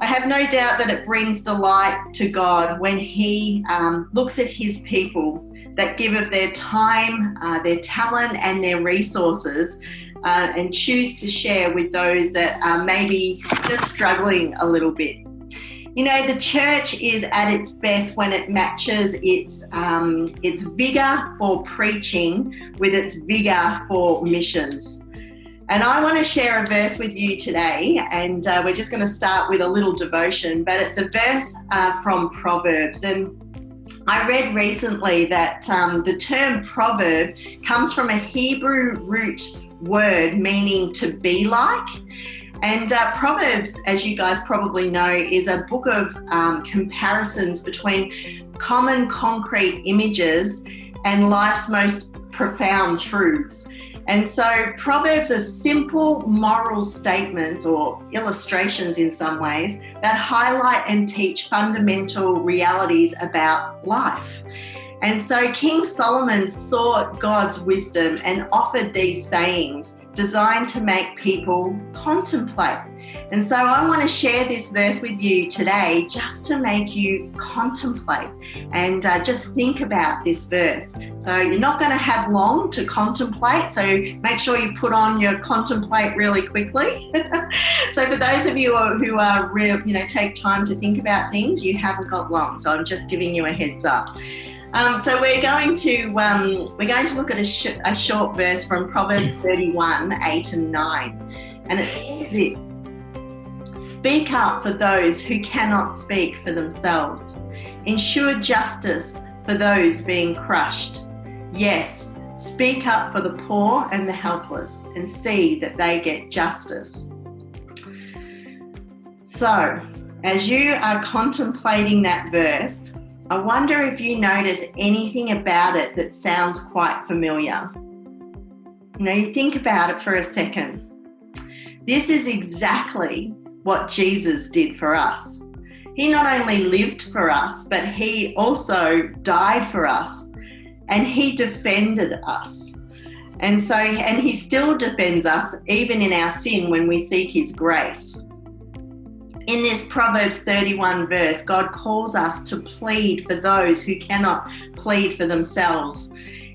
I have no doubt that it brings delight to God when he looks at his people that give of their time, their talent and their resources and choose to share with those that are maybe just struggling a little bit. You know, the church is at its best when it matches its vigour for preaching with its vigour for missions. And I want to share a verse with you today, and we're just going to start with a little devotion, but it's a verse from Proverbs. And I read recently that the term proverb comes from a Hebrew root word meaning to be like. And Proverbs, as you guys probably know, is a book of comparisons between common concrete images and life's most profound truths. And so Proverbs are simple moral statements or illustrations in some ways that highlight and teach fundamental realities about life. And so King Solomon sought God's wisdom and offered these sayings designed to make people contemplate. And so I want to share this verse with you today just to make you contemplate and just think about this verse. So you're not going to have long to contemplate, so make sure you put on your contemplate really quickly. So for those of you who are take time to think about things, you haven't got long. So I'm just giving you a heads up. So we're going to look at a short verse from Proverbs 31, 8 and 9. And it says this: "Speak up for those who cannot speak for themselves. Ensure justice for those being crushed. Yes, speak up for the poor and the helpless and see that they get justice." So, as you are contemplating that verse, I wonder if you notice anything about it that sounds quite familiar. You know, you think about it for a second. This is exactly what Jesus did for us. He not only lived for us, but he also died for us, and he defended us. And he still defends us even in our sin when we seek his grace. In this Proverbs 31 verse, God calls us to plead for those who cannot plead for themselves.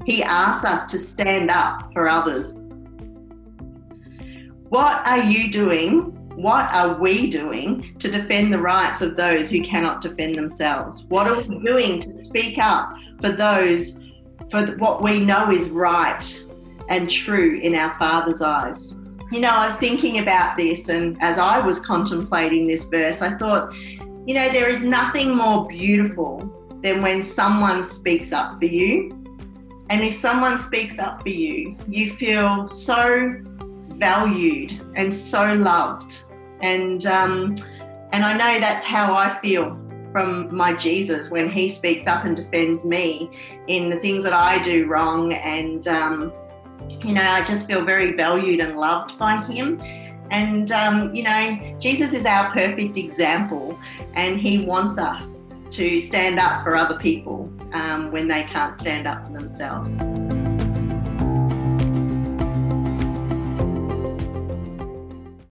He asks us to stand up for others. What are you doing? What are we doing to defend the rights of those who cannot defend themselves? What are we doing to speak up for what we know is right and true in our Father's eyes? You know, I was thinking about this, and as I was contemplating this verse, I thought, you know, there is nothing more beautiful than when someone speaks up for you. And if someone speaks up for you, you feel so valued and so loved. And I know that's how I feel from my Jesus when he speaks up and defends me in the things that I do wrong. And I just feel very valued and loved by him. And, Jesus is our perfect example, and he wants us to stand up for other people when they can't stand up for themselves.